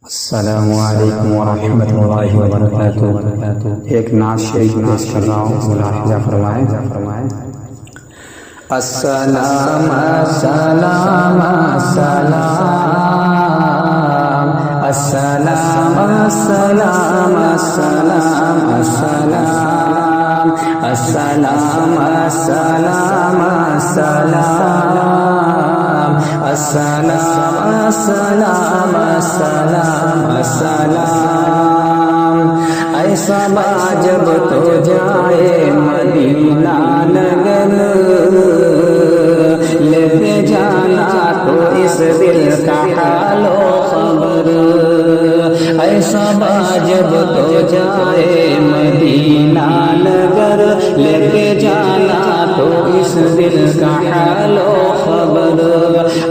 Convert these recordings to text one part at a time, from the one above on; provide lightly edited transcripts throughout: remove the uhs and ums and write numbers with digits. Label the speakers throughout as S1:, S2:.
S1: السلام علیکم ورحمۃ اللہ وبرکاتہ۔ ایک نعت شریف پیش کر رہا ہوں، ملاحظہ فرمائیں۔ السلام السلام السلام السلام السلام السلام السلام السلام السلام السلام السلام السلام السلام ایسا با جب تو جائے مدینہ نگر، لیتے جانا تو اس دل کا حال و خبر۔ ایسا با جب تو جائے مدینہ نگر، لیتے جانا تو اس دل کا حال و خبر۔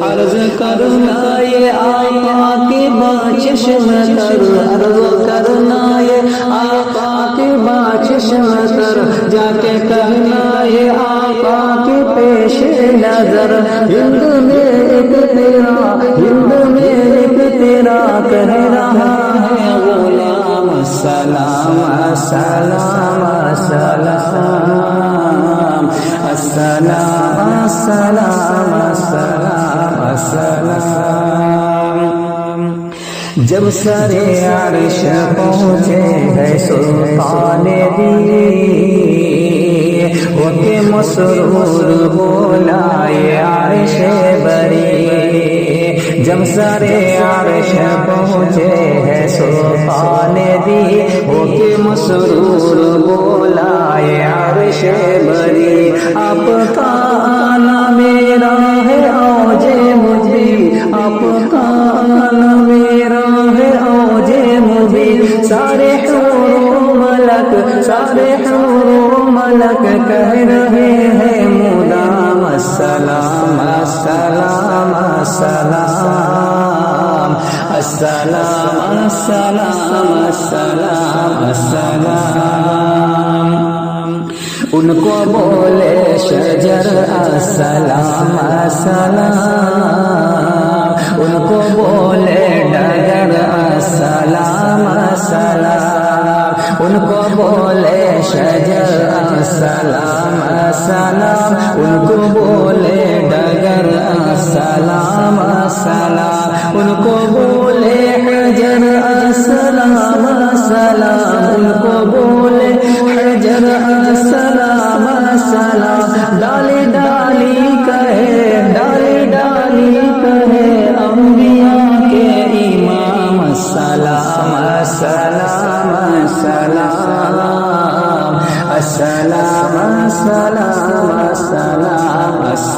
S1: عرض کرنا یہ آقا کی بچشم تر، عرض کرنا یہ آقا کی بچشم تر، جا کے کہنا یہ آقا کی پیش نظر۔ ہند میں ایک تیرا کہہ رہا ہے غلام، السلام السلام السلام السلام السلام السلام السلام۔ جب سر عرش پہنچے ہے سلطان دی، وہ کہ مسرور بولا یہ عرش بری۔ جب سر عرش پہنچے ہے سلطان دی، وہ کہ مسرور بولا یہ عرش بری۔ آپ کا آنا میرا ہے اوج مبین، آپ کا آنا میرا ہے اوج مبین۔ سارے حور و ملک کہہ رہے ہیں مدام، السلام السلام السلام السلام السلام السلام السلام۔ ان کو بولے شجر السلام السلام، ان کو بولے ڈگر السلام السلام، ان کو بولے شجر السلام السلام، ان کو بولے ڈگر السلام السلام، ان کو بولے حجر السلام السلام، ان کو بولے حجر السلام السلام۔ ڈالی ڈالی کہے، ڈالی ڈالی کہے انبیاء کے امام، السلام السلام السلام السلام السلام السلام السلام۔